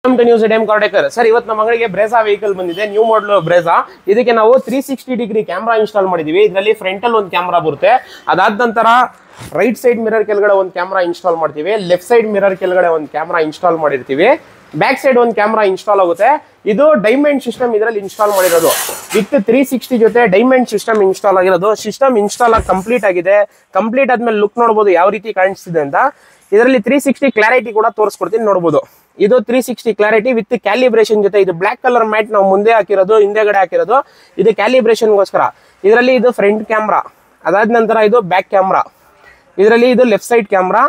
News time Kardekar sir, ಇವತ್ತು ನಮ್ಮ ಅಂಗಡಿಗೆ ಬ್ರೇಜಾ ವೆಹಿಕಲ್ ಬಂದಿದೆ, ನ್ಯೂ ಮಾಡಲ್ ಬ್ರೇಜಾ. ಇದಕ್ಕೆ ನಾವು 360 ಡಿಗ್ರಿ ಕ್ಯಾಮ್ರಾ ಇನ್ಸ್ಟಾಲ್ ಮಾಡಿದೀವಿ. ಇದರಲ್ಲಿ ಫ್ರಂಟಲ್ ಒಂದು ಕ್ಯಾಮ್ರಾ ಬರುತ್ತೆ, ಅದಾದ ನಂತರ ರೈಟ್ ಸೈಡ್ ಮಿರರ್ ಕೆಳಗಡೆ ಒಂದು ಕ್ಯಾಮ್ರಾ ಇನ್ಸ್ಟಾಲ್ ಮಾಡ್ತೀವಿ, ಲೆಫ್ಟ್ ಸೈಡ್ ಮಿರರ್ ಕೆಳಗಡೆ ಒಂದು ಕ್ಯಾಮ್ರಾ ಇನ್ಸ್ಟಾಲ್ ಮಾಡಿರ್ತೀವಿ, ಬ್ಯಾಕ್ ಸೈಡ್ ಒಂದು ಕ್ಯಾಮ್ರಾ ಇನ್ಸ್ಟಾಲ್ ಆಗುತ್ತೆ. ಇದು ಡೈಮಂಡ್ ಸಿಸ್ಟಮ್ ಇದರಲ್ಲಿ ಇನ್ಸ್ಟಾಲ್ ಮಾಡಿರೋದು, ವಿತ್ 360 ಜೊತೆ ಡೈಮಂಡ್ ಸಿಸ್ಟಮ್ ಇನ್ಸ್ಟಾಲ್ ಆಗಿರೋದು. ಸಿಸ್ಟಮ್ ಇನ್ಸ್ಟಾಲ್ ಆಗಿ ಕಂಪ್ಲೀಟ್ ಆಗಿದೆ. ಕಂಪ್ಲೀಟ್ ಆದ್ಮೇಲೆ ಲುಕ್ ನೋಡಬಹುದು ಯಾವ ರೀತಿ ಕಾಣಿಸ್ತಿದೆ ಅಂತ. ಇದರಲ್ಲಿ 360 ಕ್ಲಾರಿಟಿ ಕೂಡ ತೋರಿಸ್ಕೊಡ್ತೀನಿ, ನೋಡಬಹುದು. ಇದು 360 ಕ್ಲಾರಿಟಿ ವಿತ್ ಕ್ಯಾಲಿಬ್ರೇಷನ್ ಜೊತೆ. ಇದು ಬ್ಲಾಕ್ ಕಲರ್ ಮ್ಯಾಟ್ ನಾವು ಮುಂದೆ ಹಾಕಿರೋದು, ಹಿಂದೆಗಡೆ ಹಾಕಿರೋದು. ಇದು ಕ್ಯಾಲಿಬ್ರೇಷನ್ಗೋಸ್ಕರ. ಇದರಲ್ಲಿ ಇದು ಫ್ರಂಟ್ ಕ್ಯಾಮ್ರಾ, ಅದಾದ ನಂತರ ಇದು ಬ್ಯಾಕ್ ಕ್ಯಾಮ್ರಾ, ಇದರಲ್ಲಿ ಇದು ಲೆಫ್ಟ್ ಸೈಡ್ ಕ್ಯಾಮ್ರಾ,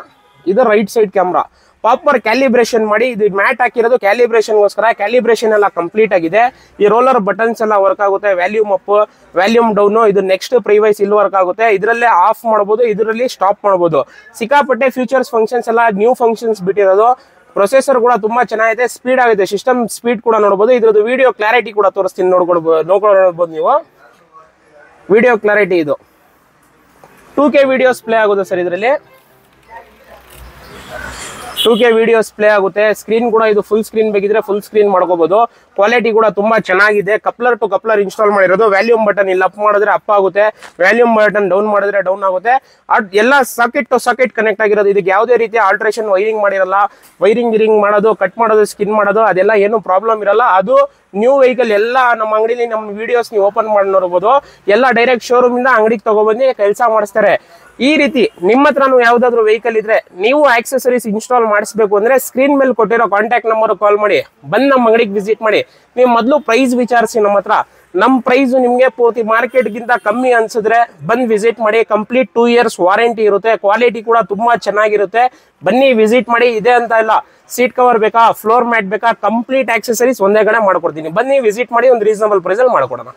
ಇದು right side camera. Proper calibration ಮಾಡಿ ಇದು ಮ್ಯಾಟ್ ಹಾಕಿರೋದು ಕ್ಯಾಲಿಬ್ರೇಷನ್ಗೋಸ್ಕರ. ಕ್ಯಾಲಿಬ್ರೇಷನ್ ಎಲ್ಲ ಕಂಪ್ಲೀಟ್ ಆಗಿದೆ. ಈ ರೋಲರ್ ಬಟನ್ಸ್ ಎಲ್ಲ ವರ್ಕ್ ಆಗುತ್ತೆ, ವ್ಯಾಲ್ಯೂಮ್ ಅಪ್, ವ್ಯಾಲ್ಯೂಮ್ ಡೌನ್. ಇದು ನೆಕ್ಸ್ಟ್ ಪ್ರಿವೈಸ್ ಇಲ್ಲಿ ವರ್ಕ್ ಆಗುತ್ತೆ. ಇದರಲ್ಲೇ ಆಫ್ ಮಾಡಬಹುದು, ಇದರಲ್ಲಿ ಸ್ಟಾಪ್ ಮಾಡಬಹುದು. ಸಿಕ್ಕಾಪಟ್ಟೆ ಫ್ಯೂಚರ್ಸ್ ಫಂಕ್ಷನ್ಸ್ ಎಲ್ಲ ನ್ಯೂ ಫಂಕ್ಷನ್ಸ್ ಬಿಟ್ಟಿರೋದು. ಪ್ರೊಸೆಸರ್ ಕೂಡ ತುಂಬಾ ಚೆನ್ನಾಗಿದೆ, ಸ್ಪೀಡ್ ಆಗಿದೆ. ಸಿಸ್ಟಮ್ ಸ್ಪೀಡ್ ಕೂಡ ನೋಡಬಹುದು. ಇದ್ರದ್ದು ವಿಡಿಯೋ ಕ್ಲಾರಿಟಿ ಕೂಡ ತೋರಿಸ್ತೀನಿ, ನೋಡ್ಕೊಳ್ಬಹುದು ನೀವು. ವಿಡಿಯೋ ಕ್ಲಾರಿಟಿ ಇದು 2K ವಿಡಿಯೋಸ್ ಪ್ಲೇ ಆಗುತ್ತೆ ಸರ್. ಇದರಲ್ಲಿ 2K ವಿಡಿಯೋಸ್ ಪ್ಲೇ ಆಗುತ್ತೆ. ಸ್ಕ್ರೀನ್ ಕೂಡ ಇದು ಫುಲ್ ಸ್ಕ್ರೀನ್ ಬೇಕಿದ್ರೆ ಫುಲ್ ಸ್ಕ್ರೀನ್ ಮಾಡ್ಕೋಬಹುದು. ಕ್ವಾಲಿಟಿ ಕೂಡ ತುಂಬಾ ಚೆನ್ನಾಗಿದೆ. ಕಪ್ಲರ್ ಟು ಕಪ್ಲರ್ ಇನ್ಸ್ಟಾಲ್ ಮಾಡಿರೋದು. ವ್ಯಾಲ್ಯೂಮ್ ಬಟನ್ ಇಲ್ಲಿ ಅಪ್ ಮಾಡಿದ್ರೆ ಅಪ್ ಆಗುತ್ತೆ, ವ್ಯಾಲ್ಯೂಮ್ ಬಟನ್ ಡೌನ್ ಮಾಡಿದ್ರೆ ಡೌನ್ ಆಗುತ್ತೆ. ಎಲ್ಲ ಸಾಕೆಟ್ ಟು ಸಾಕೆಟ್ ಕನೆಕ್ಟ್ ಆಗಿರೋದು. ಇದಕ್ಕೆ ಯಾವುದೇ ರೀತಿಯ ಆಲ್ಟ್ರೇಷನ್ ವೈರಿಂಗ್ ಮಾಡಿರಲ್ಲ. ವೈರಿಂಗ್ ಮಾಡೋದು, ಕಟ್ ಮಾಡೋದು, ಸ್ಕಿನ್ ಮಾಡೋದು ಅದೆಲ್ಲ ಏನು ಪ್ರಾಬ್ಲಮ್ ಇರಲ್ಲ. ಅದು ನ್ಯೂ ವೆಹಿಕಲ್ ಎಲ್ಲ ನಮ್ಮ ಅಂಗಡಿಲಿ ನಮ್ಮ ವಿಡಿಯೋಸ್ ನೀವು ಓಪನ್ ಮಾಡಿ ನೋಡಬಹುದು. ಎಲ್ಲ ಡೈರೆಕ್ಟ್ ಶೋರೂಮ್ ಇಂದ ಅಂಗಡಿಗೆ ತಗೊಬಂದು ಕೆಲಸ ಮಾಡಿಸ್ತಾರೆ. ಈ ರೀತಿ ನಿಮ್ಮ ಹತ್ರನೂ ಯಾವ್ದಾದ್ರು ವೆಹಿಕಲ್ ಇದ್ರೆ, ನೀವು ಆಕ್ಸೆಸರೀಸ್ ಇನ್ಸ್ಟಾಲ್ ಮಾಡಿಸ್ಬೇಕು ಅಂದ್ರೆ ಸ್ಕ್ರೀನ್ ಮೇಲೆ ಕೊಟ್ಟಿರೋ ಕಾಂಟ್ಯಾಕ್ಟ್ ನಂಬರ್ ಕಾಲ್ ಮಾಡಿ, ಬಂದು ನಮ್ಮ ಅಂಗಡಿಗೆ ವಿಸಿಟ್ ಮಾಡಿ. ನೀವು ಮೊದಲು ಪ್ರೈಸ್ ವಿಚಾರಿಸಿ ನಮ್ಮ ಹತ್ರ. ನಮ್ಮ ಪ್ರೈಸ್ ನಿಮಗೆ ಪೂರ್ತಿ ಮಾರ್ಕೆಟ್ಗಿಂತ ಕಮ್ಮಿ ಅನ್ಸಿದ್ರೆ ಬಂದು ವಿಸಿಟ್ ಮಾಡಿ. ಕಂಪ್ಲೀಟ್ 2 ಇಯರ್ಸ್ ವಾರಂಟಿ ಇರುತ್ತೆ. ಕ್ವಾಲಿಟಿ ಕೂಡ ತುಂಬಾ ಚೆನ್ನಾಗಿರುತ್ತೆ. ಬನ್ನಿ ವಿಸಿಟ್ ಮಾಡಿ. ಇದೆ ಅಂತ ಇಲ್ಲ, ಸೀಟ್ ಕವರ್ ಬೇಕಾ, ಫ್ಲೋರ್ ಮ್ಯಾಟ್ ಬೇಕಾ, ಕಂಪ್ಲೀಟ್ ಆಕ್ಸೆಸರೀಸ್ ಒಂದೇ ಕಡೆ ಮಾಡ್ಕೊಡ್ತೀನಿ. ಬನ್ನಿ ವಿಸಿಟ್ ಮಾಡಿ, ಒಂದು ರೀಸನಬಲ್ ಪ್ರೈಸ್ ಅಲ್ಲಿ ಮಾಡ್ಕೊಡೋಣ.